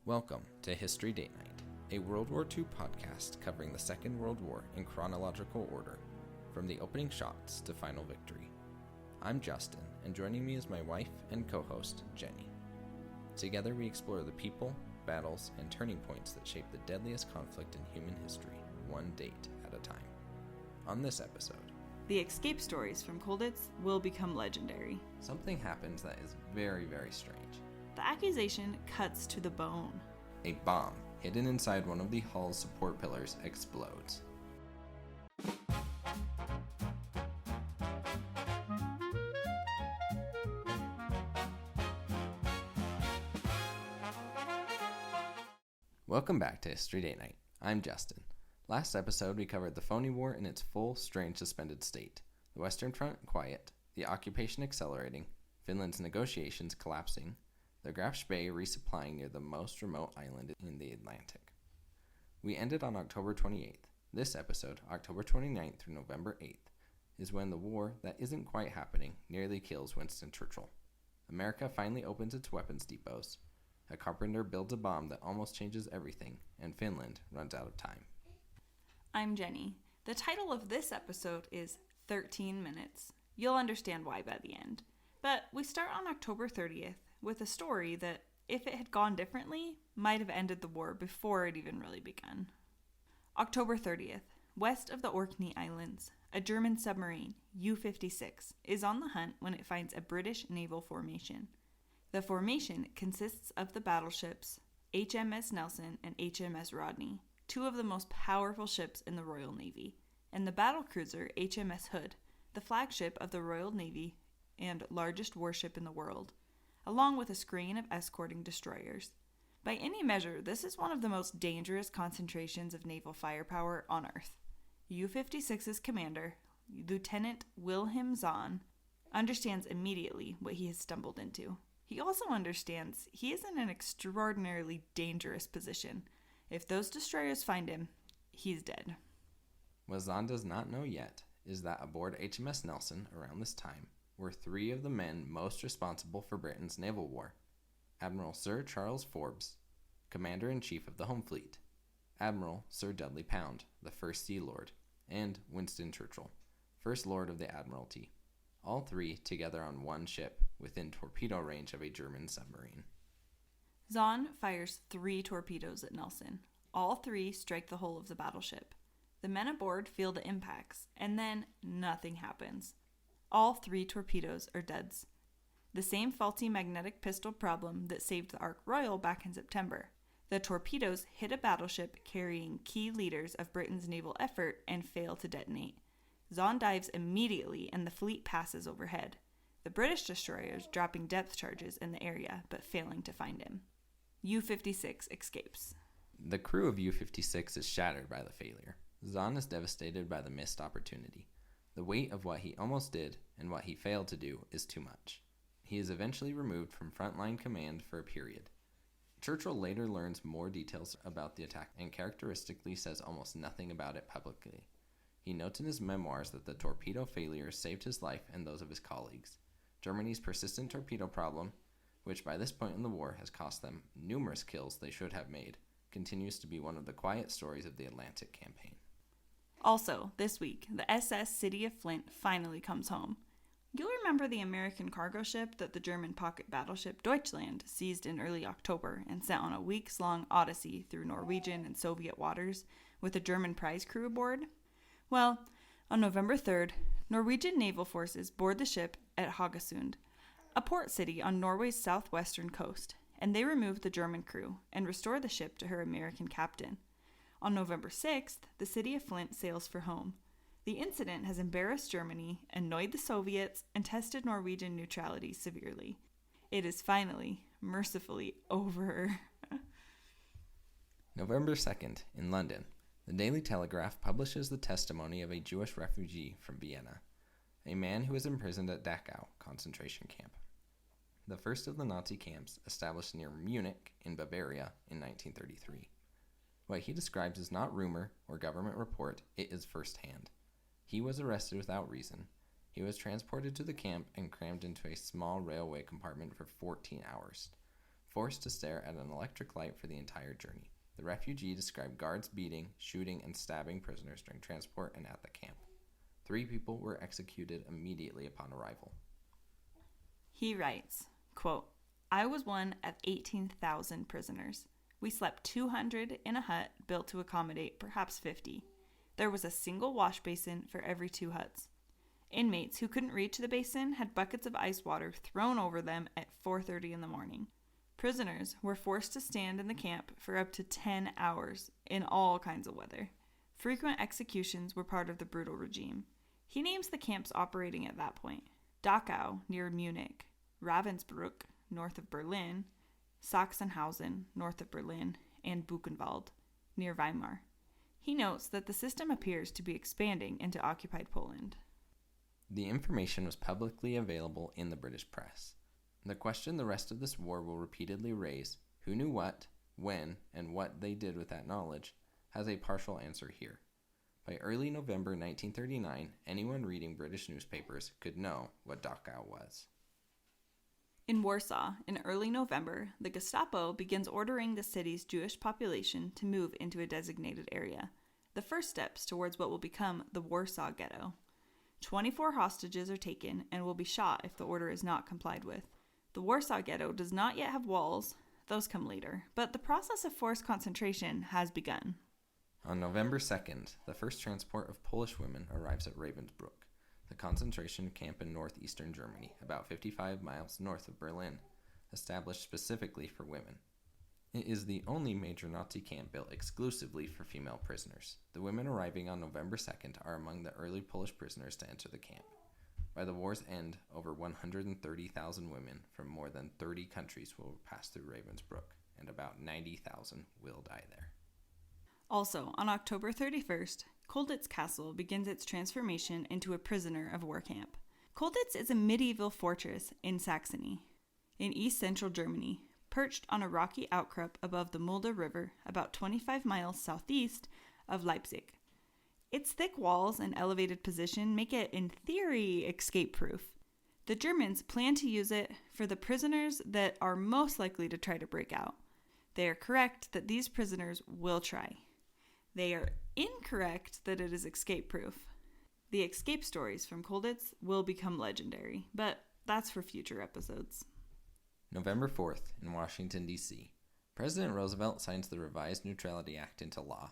Welcome to History Date Night, a World War II podcast covering the Second World War in chronological order, from the opening shots to final victory. I'm Justin, and joining me is my wife and co-host, Jenny. Together we explore the people, battles, and turning points that shape the deadliest conflict in human history, one date at a time. On this episode, the escape stories from Colditz will become legendary. Something happens that is very, very strange. The accusation cuts to the bone. A bomb hidden inside one of the hull's support pillars explodes. Welcome back to History Date Night. I'm Justin. Last episode we covered the phony war in its full, strange, suspended state. The Western Front quiet, the occupation accelerating, Finland's negotiations collapsing, the Graf Spee resupplying near the most remote island in the Atlantic. We ended on October 28th. This episode, October 29th through November 8th, is when the war that isn't quite happening nearly kills Winston Churchill. America finally opens its weapons depots, a carpenter builds a bomb that almost changes everything, and Finland runs out of time. I'm Jenny. The title of this episode is 13 Minutes. You'll understand why by the end. But we start on October 30th with a story that, if it had gone differently, might have ended the war before it even really begun. October 30th, west of the Orkney Islands, a German submarine, U-56, is on the hunt when it finds a British naval formation. The formation consists of the battleships HMS Nelson and HMS Rodney, two of the most powerful ships in the Royal Navy, and the battlecruiser HMS Hood, the flagship of the Royal Navy and largest warship in the world, along with a screen of escorting destroyers. By any measure, this is one of the most dangerous concentrations of naval firepower on Earth. U-56's commander, Lieutenant Wilhelm Zahn, understands immediately what he has stumbled into. He also understands he is in an extraordinarily dangerous position. If those destroyers find him, he's dead. What Zahn does not know yet is that aboard HMS Nelson around this time were three of the men most responsible for Britain's naval war: Admiral Sir Charles Forbes, Commander-in-Chief of the Home Fleet; Admiral Sir Dudley Pound, the First Sea Lord; and Winston Churchill, First Lord of the Admiralty, all three together on one ship within torpedo range of a German submarine. Zahn fires 3 torpedoes at Nelson. All 3 strike the hull of the battleship. The men aboard feel the impacts, and then nothing happens. All 3 torpedoes are deads. The same faulty magnetic pistol problem that saved the Ark Royal back in September. The torpedoes hit a battleship carrying key leaders of Britain's naval effort and fail to detonate. Zahn dives immediately and the fleet passes overhead. The British destroyers dropping depth charges in the area but failing to find him. U-56 escapes. The crew of U-56 is shattered by the failure. Zahn is devastated by the missed opportunity. The weight of what he almost did and what he failed to do is too much. He is eventually removed from frontline command for a period. Churchill later learns more details about the attack and characteristically says almost nothing about it publicly. He notes in his memoirs that the torpedo failure saved his life and those of his colleagues. Germany's persistent torpedo problem, which by this point in the war has cost them numerous kills they should have made, continues to be one of the quiet stories of the Atlantic campaign. Also, this week, the SS City of Flint finally comes home. You'll remember the American cargo ship that the German pocket battleship Deutschland seized in early October and sent on a weeks-long odyssey through Norwegian and Soviet waters with a German prize crew aboard? Well, on November 3rd, Norwegian naval forces board the ship at Haugesund, a port city on Norway's southwestern coast, and they remove the German crew and restore the ship to her American captain. On November 6th, the city of Flint sails for home. The incident has embarrassed Germany, annoyed the Soviets, and tested Norwegian neutrality severely. It is finally, mercifully, over. November 2nd, in London, the Daily Telegraph publishes the testimony of a Jewish refugee from Vienna, a man who was imprisoned at Dachau concentration camp, the first of the Nazi camps established near Munich in Bavaria in 1933. What he describes is not rumor or government report, it is firsthand. He was arrested without reason. He was transported to the camp and crammed into a small railway compartment for 14 hours. forced to stare at an electric light for the entire journey. The refugee described guards beating, shooting, and stabbing prisoners during transport and at the camp. 3 people were executed immediately upon arrival. He writes, quote, "I was one of 18,000 prisoners. We slept 200 in a hut built to accommodate perhaps 50. There was a single wash basin for every 2 huts. Inmates who couldn't reach the basin had buckets of ice water thrown over them at 4:30 in the morning. Prisoners were forced to stand in the camp for up to 10 hours in all kinds of weather. Frequent executions were part of the brutal regime." He names the camps operating at that point: Dachau, near Munich; Ravensbrück, north of Berlin; Sachsenhausen, north of Berlin; and Buchenwald, near Weimar. He notes that the system appears to be expanding into occupied Poland. The information was publicly available in the British press. The question the rest of this war will repeatedly raise, who knew what, when, and what they did with that knowledge, has a partial answer here. By early November 1939, anyone reading British newspapers could know what Dachau was. In Warsaw, in early November, the Gestapo begins ordering the city's Jewish population to move into a designated area, the first steps towards what will become the Warsaw Ghetto. 24 hostages are taken and will be shot if the order is not complied with. The Warsaw Ghetto does not yet have walls, those come later, but the process of forced concentration has begun. On November 2nd, the first transport of Polish women arrives at Ravensbrück, the concentration camp in northeastern Germany, about 55 miles north of Berlin, established specifically for women. It is the only major Nazi camp built exclusively for female prisoners. The women arriving on November 2nd are among the early Polish prisoners to enter the camp. By the war's end, over 130,000 women from more than 30 countries will pass through Ravensbrück, and about 90,000 will die there. Also, on October 31st, Colditz Castle begins its transformation into a prisoner of war camp. Colditz is a medieval fortress in Saxony, in east-central Germany, perched on a rocky outcrop above the Mulde River, about 25 miles southeast of Leipzig. Its thick walls and elevated position make it, in theory, escape-proof. The Germans plan to use it for the prisoners that are most likely to try to break out. They are correct that these prisoners will try. They are incorrect that it is escape-proof. The escape stories from Colditz will become legendary, but that's for future episodes. November 4th, in Washington, D.C., President Roosevelt signs the Revised Neutrality Act into law.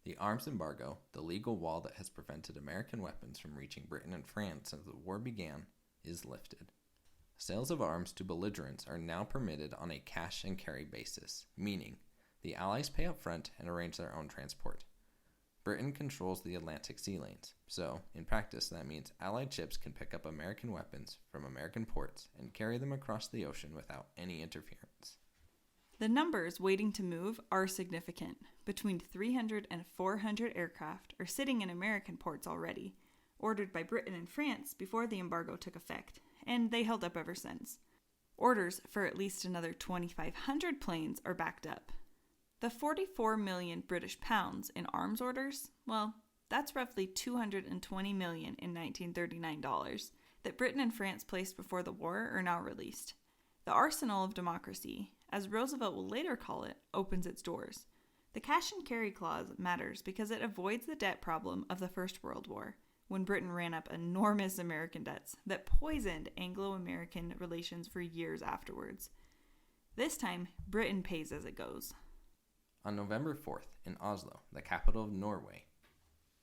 The arms embargo, the legal wall that has prevented American weapons from reaching Britain and France since the war began, is lifted. Sales of arms to belligerents are now permitted on a cash and carry basis, meaning the Allies pay up front and arrange their own transport. Britain controls the Atlantic sea lanes, so, in practice, that means Allied ships can pick up American weapons from American ports and carry them across the ocean without any interference. The numbers waiting to move are significant. Between 300 and 400 aircraft are sitting in American ports already, ordered by Britain and France before the embargo took effect, and they held up ever since. Orders for at least another 2,500 planes are backed up. The 44 million British pounds in arms orders, well, that's roughly $220 million in 1939 dollars that Britain and France placed before the war are now released. The arsenal of democracy, as Roosevelt will later call it, opens its doors. The cash and carry clause matters because it avoids the debt problem of the First World War, when Britain ran up enormous American debts that poisoned Anglo-American relations for years afterwards. This time, Britain pays as it goes. On November 4th, in Oslo, the capital of Norway,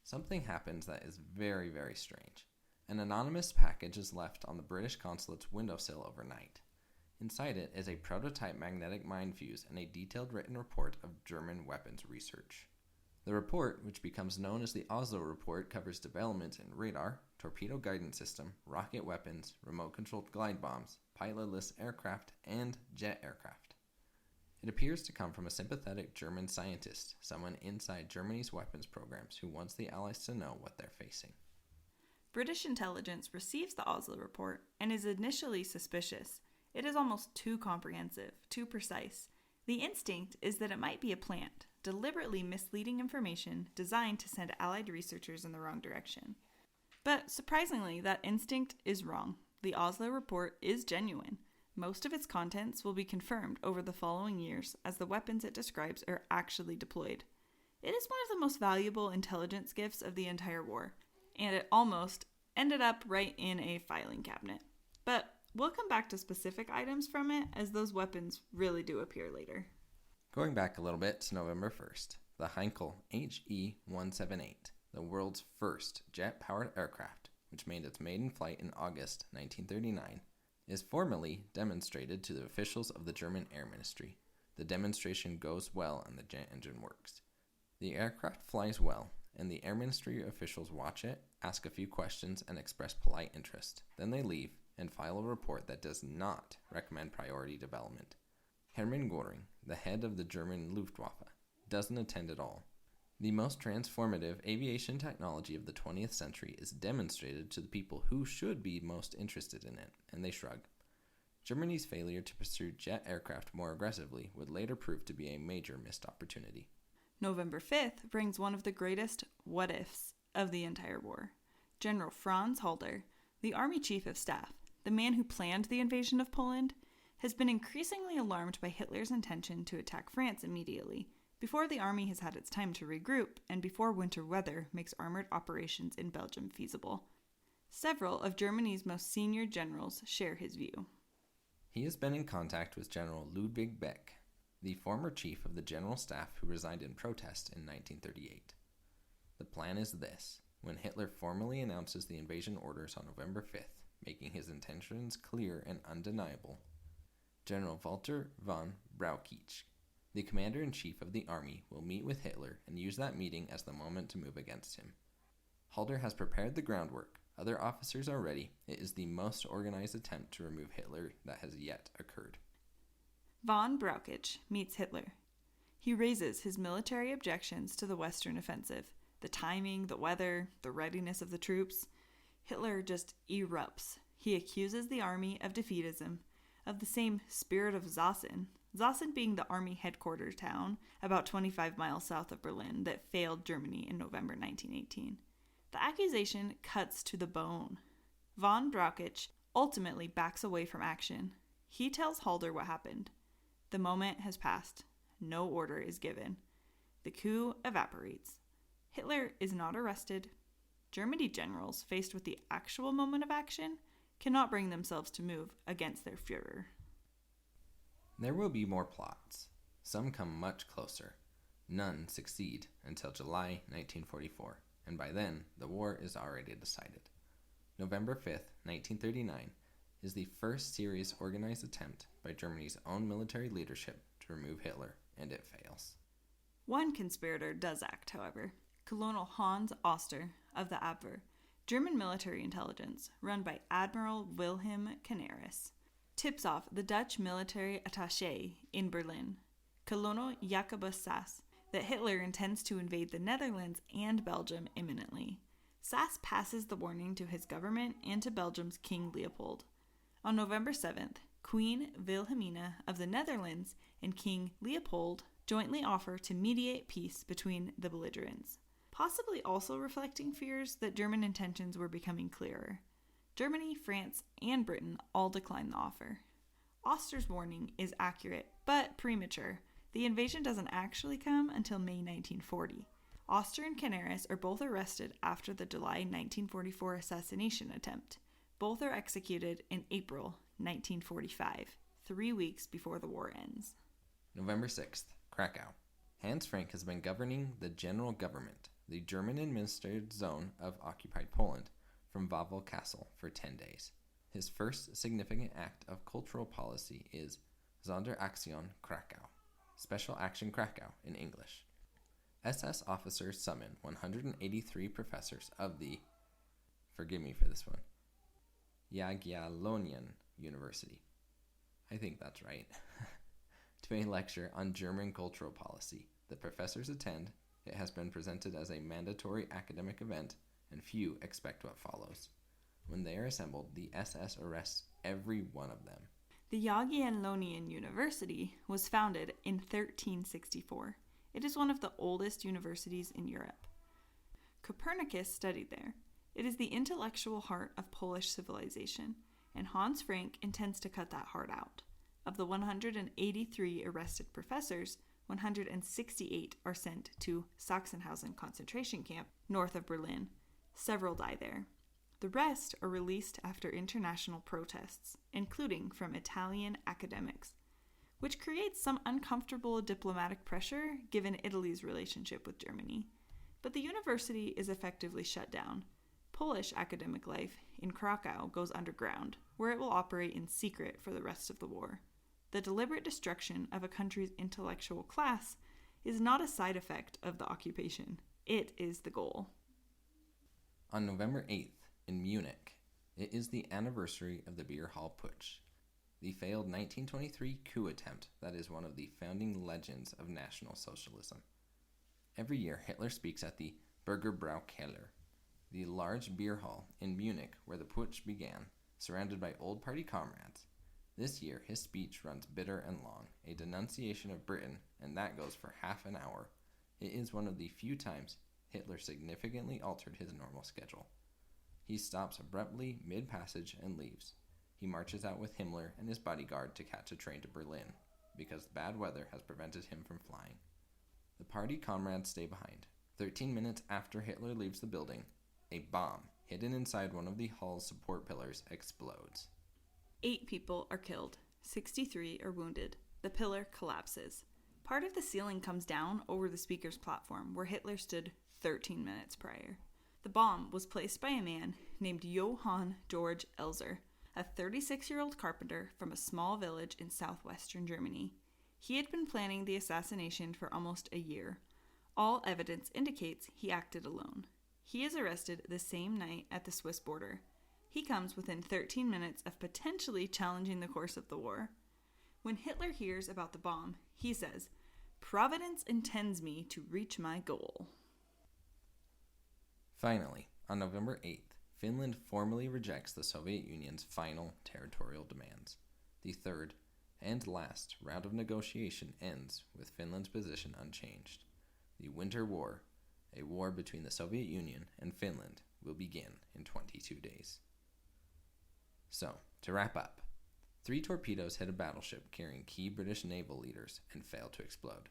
something happens that is very, very strange. An anonymous package is left on the British consulate's windowsill overnight. Inside it is a prototype magnetic mine fuse and a detailed written report of German weapons research. The report, which becomes known as the Oslo Report, covers developments in radar, torpedo guidance system, rocket weapons, remote-controlled glide bombs, pilotless aircraft, and jet aircraft. It appears to come from a sympathetic German scientist, someone inside Germany's weapons programs who wants the Allies to know what they're facing. British intelligence receives the Oslo Report and is initially suspicious. It is almost too comprehensive, too precise. The instinct is that it might be a plant, deliberately misleading information designed to send Allied researchers in the wrong direction. But surprisingly, that instinct is wrong. The Oslo Report is genuine. Most of its contents will be confirmed over the following years as the weapons it describes are actually deployed. It is one of the most valuable intelligence gifts of the entire war, and it almost ended up right in a filing cabinet. But we'll come back to specific items from it as those weapons really do appear later. Going back a little bit to November 1st, the Heinkel HE-178, the world's first jet-powered aircraft, which made its maiden flight in August 1939, is formally demonstrated to the officials of the German Air Ministry. The demonstration goes well and the jet engine works. The aircraft flies well, and the Air Ministry officials watch it, ask a few questions, and express polite interest. Then they leave and file a report that does not recommend priority development. Hermann Göring, the head of the German Luftwaffe, doesn't attend at all. The most transformative aviation technology of the 20th century is demonstrated to the people who should be most interested in it, and they shrug. Germany's failure to pursue jet aircraft more aggressively would later prove to be a major missed opportunity. November 5th brings one of the greatest what-ifs of the entire war. General Franz Halder, the Army Chief of Staff, the man who planned the invasion of Poland, has been increasingly alarmed by Hitler's intention to attack France immediately, before the army has had its time to regroup and before winter weather makes armored operations in Belgium feasible. Several of Germany's most senior generals share his view. He has been in contact with General Ludwig Beck, the former chief of the General Staff who resigned in protest in 1938. The plan is this: when Hitler formally announces the invasion orders on November 5th, making his intentions clear and undeniable, General Walter von Brauchitsch, the commander-in-chief of the army, will meet with Hitler and use that meeting as the moment to move against him. Halder has prepared the groundwork. Other officers are ready. It is the most organized attempt to remove Hitler that has yet occurred. Von Brauchitsch meets Hitler. He raises his military objections to the Western offensive, the timing, the weather, the readiness of the troops. Hitler just erupts. He accuses the army of defeatism, of the same spirit of Zossen being the army headquarters town about 25 miles south of Berlin that failed Germany in November 1918. The accusation cuts to the bone. Von Brauchitsch ultimately backs away from action. He tells Halder what happened. The moment has passed. No order is given. The coup evaporates. Hitler is not arrested. Germany generals, faced with the actual moment of action, cannot bring themselves to move against their Führer. There will be more plots. Some come much closer. None succeed until July 1944, and by then, the war is already decided. November 5th, 1939, is the first serious organized attempt by Germany's own military leadership to remove Hitler, and it fails. One conspirator does act, however. Colonel Hans Oster of the Abwehr, German military intelligence, run by Admiral Wilhelm Canaris, tips off the Dutch military attaché in Berlin, Colonel Jacobus Sass, that Hitler intends to invade the Netherlands and Belgium imminently. Sass passes the warning to his government and to Belgium's King Leopold. On November 7th, Queen Wilhelmina of the Netherlands and King Leopold jointly offer to mediate peace between the belligerents, possibly also reflecting fears that German intentions were becoming clearer. Germany, France, and Britain all decline the offer. Oster's warning is accurate, but premature. The invasion doesn't actually come until May 1940. Oster and Canaris are both arrested after the July 1944 assassination attempt. Both are executed in April 1945, 3 weeks before the war ends. November 6th, Krakow. Hans Frank has been governing the General Government, the German-administered zone of occupied Poland, from Wawel Castle for 10 days. His first significant act of cultural policy is Sonderaktion Krakow, Special Action Krakow in English. SS officers summon 183 professors of the, forgive me for this one, Jagiellonian University, I think that's right, to a lecture on German cultural policy. The professors attend. It has been presented as a mandatory academic event, and few expect what follows. When they are assembled, the SS arrests every one of them. The Jagiellonian University was founded in 1364. It is one of the oldest universities in Europe. Copernicus studied there. It is the intellectual heart of Polish civilization. and Hans Frank intends to cut that heart out. Of the 183 arrested professors, 168 are sent to Sachsenhausen concentration camp north of Berlin. Several die there. The rest are released after international protests, including from Italian academics, which creates some uncomfortable diplomatic pressure given Italy's relationship with Germany. But the university is effectively shut down. Polish academic life in Kraków goes underground, where it will operate in secret for the rest of the war. The deliberate destruction of a country's intellectual class is not a side effect of the occupation. It is the goal. On November 8th, in Munich, it is the anniversary of the Beer Hall Putsch, the failed 1923 coup attempt that is one of the founding legends of National Socialism. Every year, Hitler speaks at the Bürgerbraukeller, the large beer hall in Munich where the putsch began, surrounded by old party comrades. This year, his speech runs bitter and long, a denunciation of Britain, and that goes for half an hour. It is one of the few times Hitler significantly altered his normal schedule. He stops abruptly mid-passage and leaves. He marches out with Himmler and his bodyguard to catch a train to Berlin, because bad weather has prevented him from flying. The party comrades stay behind. 13 minutes after Hitler leaves the building, a bomb, hidden inside one of the hall's support pillars, explodes. 8 people are killed. 63 are wounded. The pillar collapses. Part of the ceiling comes down over the speaker's platform, where Hitler stood 13 minutes prior. The bomb was placed by a man named Johann Georg Elser, a 36-year-old carpenter from a small village in southwestern Germany. He had been planning the assassination for almost a year. All evidence indicates he acted alone. He is arrested the same night at the Swiss border. He comes within 13 minutes of potentially challenging the course of the war. When Hitler hears about the bomb, he says, "Providence intends me to reach my goal." Finally, on November 8th, Finland formally rejects the Soviet Union's final territorial demands. The third and last round of negotiation ends with Finland's position unchanged. The Winter War, a war between the Soviet Union and Finland, will begin in 22 days. So, to wrap up, 3 torpedoes hit a battleship carrying key British naval leaders and failed to explode.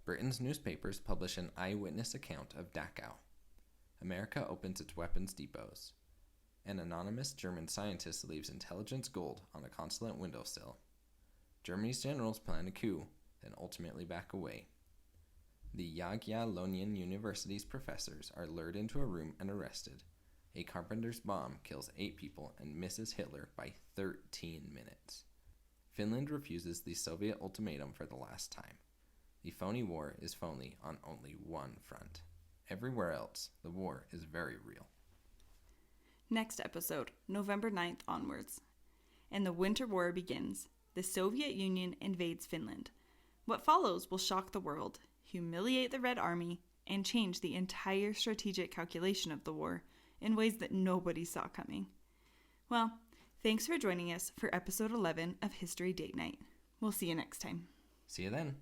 Britain's newspapers publish an eyewitness account of Dachau. America opens its weapons depots. An anonymous German scientist leaves intelligence gold on a consulate windowsill. Germany's generals plan a coup, then ultimately back away. The Jagiellonian University's professors are lured into a room and arrested. A carpenter's bomb kills 8 people and misses Hitler by 13 minutes. Finland refuses the Soviet ultimatum for the last time. The phony war is phony on only one front. Everywhere else, the war is very real. Next episode, November 9th onwards. And the Winter War begins. The Soviet Union invades Finland. What follows will shock the world, humiliate the Red Army, and change the entire strategic calculation of the war in ways that nobody saw coming. Well, thanks for joining us for episode 11 of History Date Night. We'll see you next time. See you then.